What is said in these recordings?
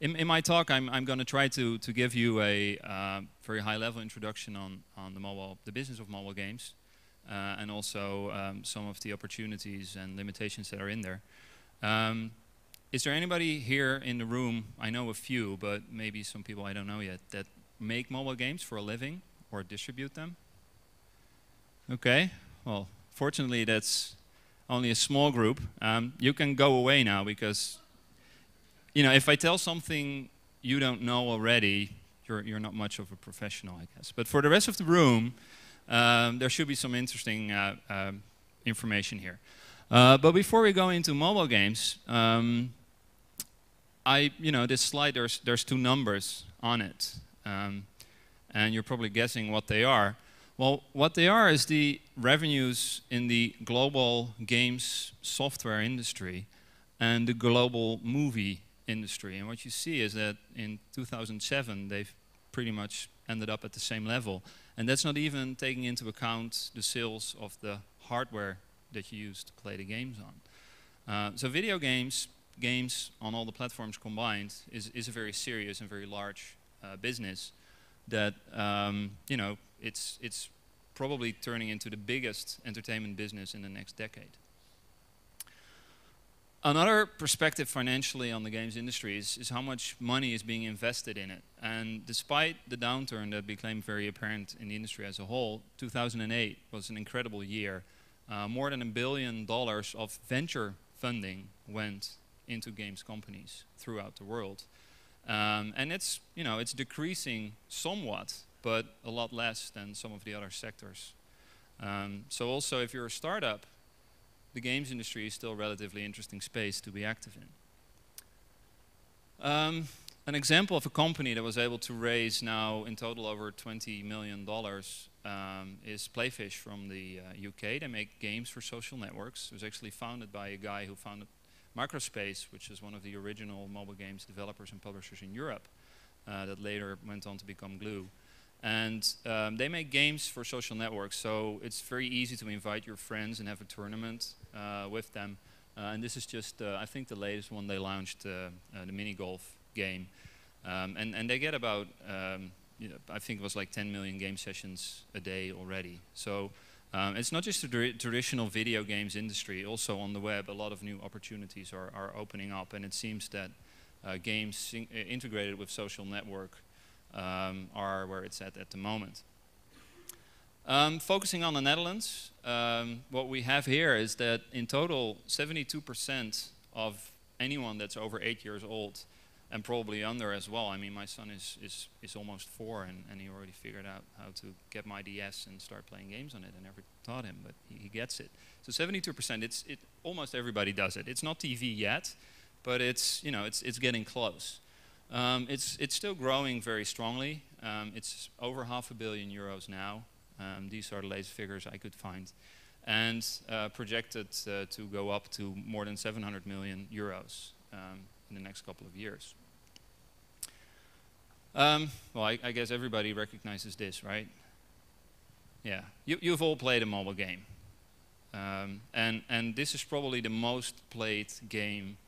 In my talk, I'm going to try to give you a very high-level introduction on the business of mobile games, and also some of the opportunities and limitations that are in there. Is there anybody here in the room, I know a few, but maybe some people I don't know yet, that make mobile games for a living or distribute them? Okay, well, fortunately that's only a small group. You can go away now because, you know, if I tell something you don't know already, you're not much of a professional, I guess. But for the rest of the room, there should be some interesting information here. But before we go into mobile games, this slide, there's two numbers on it, and you're probably guessing what they are. Well, what they are is the revenues in the global games software industry and the global movie industry. And what you see is that in 2007, they've pretty much ended up at the same level. And that's not even taking into account the sales of the hardware that you use to play the games on. So video games on all the platforms combined is a very serious and very large business that, it's probably turning into the biggest entertainment business in the next decade. Another perspective financially on the games industry is how much money is being invested in it. And despite the downturn that became very apparent in the industry as a whole, 2008 was an incredible year. More than $1 billion of venture funding went into games companies throughout the world. And it's decreasing somewhat, but a lot less than some of the other sectors. So also, if you're a startup, the games industry is still a relatively interesting space to be active in. An example of a company that was able to raise now in total over $20 million is Playfish from the UK. They make games for social networks. It was actually founded by a guy who founded Microspace, which is one of the original mobile games developers and publishers in Europe, that later went on to become Glue. And they make games for social networks, so it's very easy to invite your friends and have a tournament with them. And this is just, I think, the latest one they launched, the mini golf game. And they get about, I think it was like 10 million game sessions a day already. So it's not just the traditional video games industry, also on the web, a lot of new opportunities are opening up, and it seems that games integrated with social network are where it's at the moment. Focusing on the Netherlands, what we have here is that in total 72% of anyone that's over 8 years old, and probably under as well. I mean, my son is almost 4 and he already figured out how to get my DS and start playing games on it. I never taught him, but he gets it. So 72%, almost everybody does it. It's not TV yet, but it's getting close. It's still growing very strongly. It's over €500 million now. These are the latest figures I could find, and projected to go up to more than €700 million in the next couple of years. Well, I guess everybody recognizes this, right? Yeah, you've all played a mobile game, and this is probably the most played game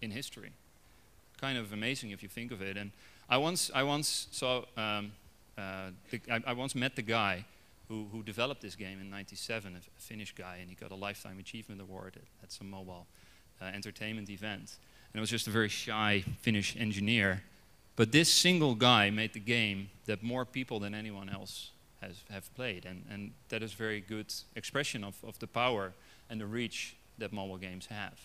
in history. Kind of amazing if you think of it. And I once met the guy who developed this game in '97, a Finnish guy, and he got a Lifetime Achievement Award at some mobile entertainment event. And it was just a very shy Finnish engineer. But this single guy made the game that more people than anyone else have played. And that is a very good expression of the power and the reach that mobile games have.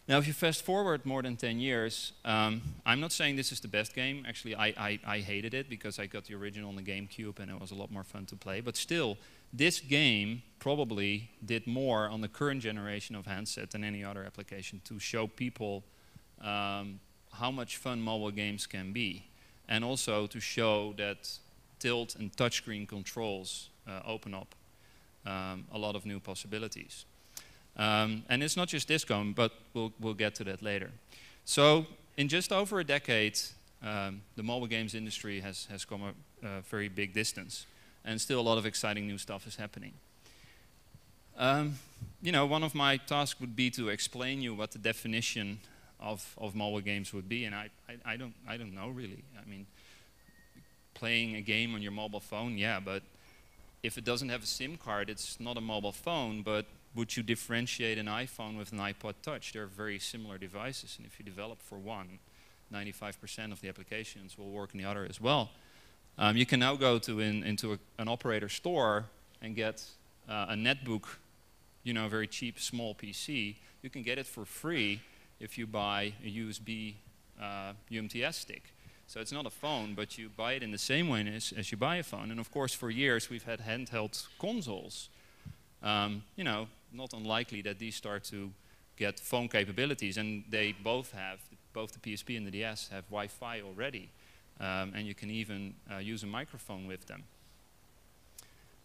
Now, if you fast forward more than 10 years, I'm not saying this is the best game. Actually, I hated it because I got the original on the GameCube and it was a lot more fun to play. But still, this game probably did more on the current generation of handset than any other application to show people how much fun mobile games can be. And also to show that tilt and touchscreen controls open up a lot of new possibilities. And it's not just this game, but we'll get to that later. So in just over a decade, the mobile games industry has come a very big distance. And still a lot of exciting new stuff is happening. One of my tasks would be to explain you what the definition of mobile games would be, and I don't know really. I mean, playing a game on your mobile phone, yeah, but if it doesn't have a SIM card, it's not a mobile phone. But would you differentiate an iPhone with an iPod Touch? They're very similar devices, and if you develop for one, 95% of the applications will work in the other as well. You can now go to into an operator store and get a netbook, you know, a very cheap small PC. You can get it for free if you buy a USB UMTS stick. So it's not a phone, but you buy it in the same way as you buy a phone. And of course, for years we've had handheld consoles. You know, not unlikely that these start to get phone capabilities, and they both have, both the PSP and the DS have Wi-Fi already, and you can even use a microphone with them.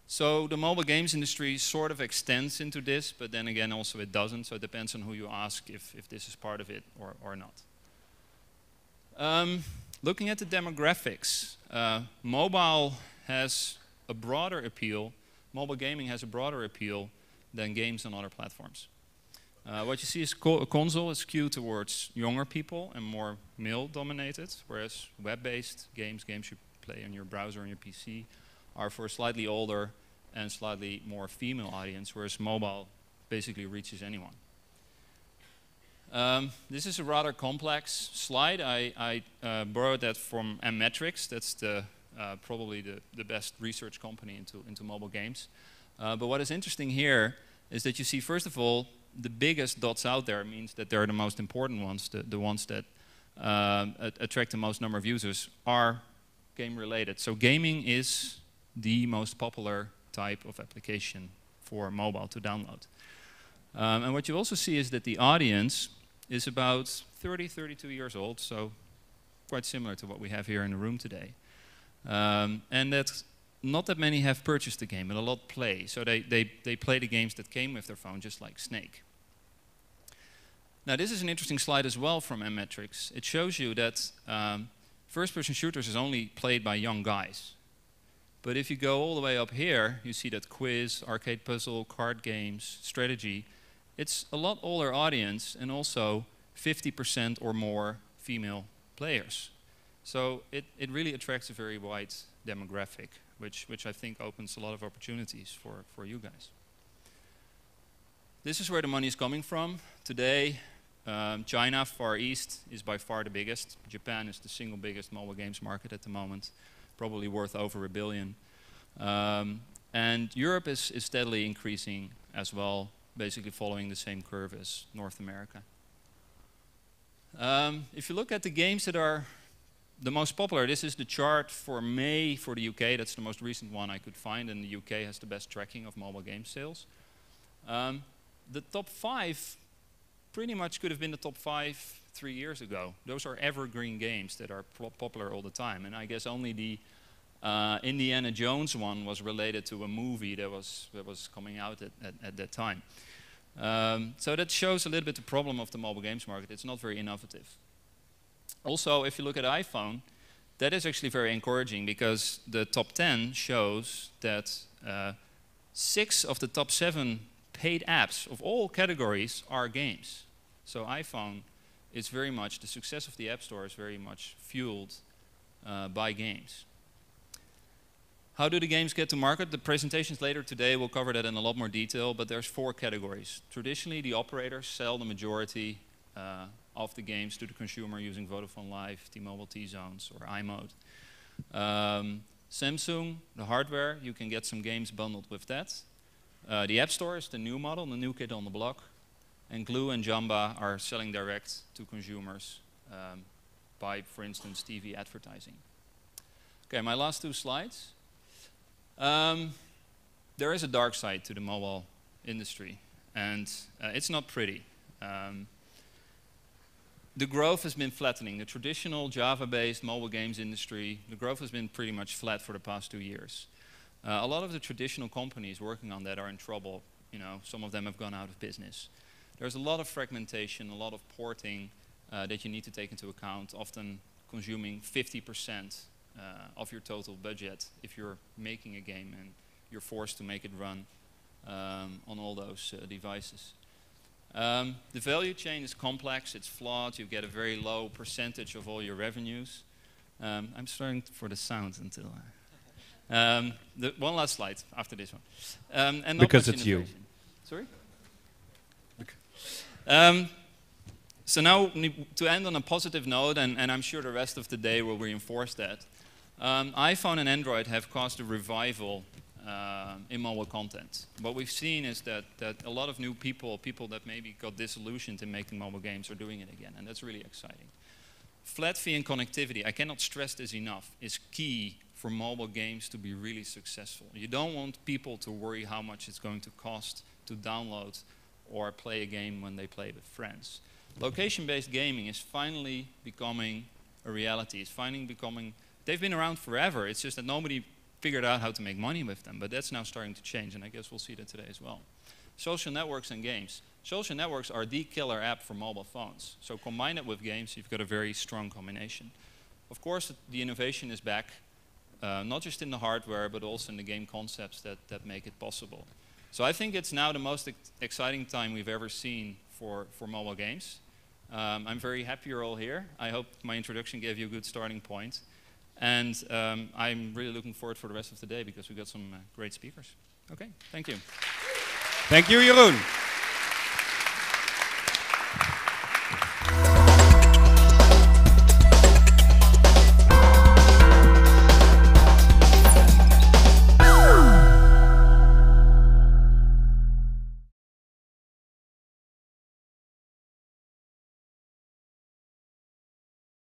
So the mobile games industry sort of extends into this, but then again also it doesn't, so it depends on who you ask if this is part of it or not. Looking at the demographics, mobile has a broader appeal, mobile gaming has a broader appeal than games on other platforms. What you see is a console is skewed towards younger people and more male-dominated, whereas web-based games you play on your browser and your PC, are for a slightly older and slightly more female audience, whereas mobile basically reaches anyone. This is a rather complex slide. I borrowed that from M-Metrics. That's probably the best research company into mobile games. But what is interesting here is that you see, first of all, the biggest dots out there means that they're the most important ones, the ones that attract the most number of users are game related. So gaming is the most popular type of application for mobile to download. And what you also see is that the audience is about 30, 32 years old, so quite similar to what we have here in the room today. And that's not that many have purchased the game, but a lot play. So they play the games that came with their phone, just like Snake. Now this is an interesting slide as well from M-Metrics. It shows you that first-person shooters is only played by young guys. But if you go all the way up here, you see that quiz, arcade puzzle, card games, strategy, it's a lot older audience and also 50% or more female players. So it really attracts a very wide demographic, which I think opens a lot of opportunities for you guys. This is where the money is coming from. Today, China, Far East, is by far the biggest. Japan is the single biggest mobile games market at the moment, probably worth over $1 billion. And Europe is steadily increasing as well, basically following the same curve as North America. If you look at the games that are the most popular, this is the chart for May for the UK. That's the most recent one I could find, and the UK has the best tracking of mobile game sales. The top 5 pretty much could have been the top 5 3 years ago. Those are evergreen games that are popular all the time, and I guess only the Indiana Jones one was related to a movie that was coming out at that time. So that shows a little bit the problem of the mobile games market. It's not very innovative. Also, if you look at iPhone, that is actually very encouraging because the top 10 shows that 6 of the top 7 paid apps of all categories are games. So iPhone is very much, the success of the App Store is very much fueled by games. How do the games get to market? The presentations later today will cover that in a lot more detail, but there's 4 categories. Traditionally, the operators sell the majority of the games to the consumer using Vodafone Live, T-Mobile T-Zones, or iMode. Samsung, the hardware, you can get some games bundled with that. The App Store is the new model, the new kid on the block. And Glue and Jamba are selling direct to consumers by, for instance, TV advertising. Okay, my last 2 slides. There is a dark side to the mobile industry, and it's not pretty. The growth has been flattening. The traditional Java-based mobile games industry, the growth has been pretty much flat for the past 2 years. A lot of the traditional companies working on that are in trouble. You know, some of them have gone out of business. There's a lot of fragmentation, a lot of porting that you need to take into account, often consuming 50% of your total budget if you're making a game and you're forced to make it run on all those devices. The value chain is complex, it's flawed, you get a very low percentage of all your revenues. I'm starting for the sound until... one last slide after this one. And because it's innovation. You. Sorry? So now, to end on a positive note, and I'm sure the rest of the day will reinforce that, iPhone and Android have caused a revival in mobile content. What we've seen is that a lot of new people that maybe got disillusioned in making mobile games are doing it again, and that's really exciting. Flat fee and connectivity, I cannot stress this enough, is key for mobile games to be really successful. You don't want people to worry how much it's going to cost to download or play a game when they play with friends. Location-based gaming is finally becoming a reality. It's finally becoming, they've been around forever, it's just that nobody figured out how to make money with them, but that's now starting to change, and I guess we'll see that today as well. Social networks and games. Social networks are the killer app for mobile phones. So combine it with games, you've got a very strong combination. Of course, the innovation is back, not just in the hardware, but also in the game concepts that make it possible. So I think it's now the most exciting time we've ever seen for mobile games. I'm very happy you're all here. I hope my introduction gave you a good starting point. And I'm really looking forward for the rest of the day because we've got some great speakers. Okay, thank you. Thank you, Jeroen.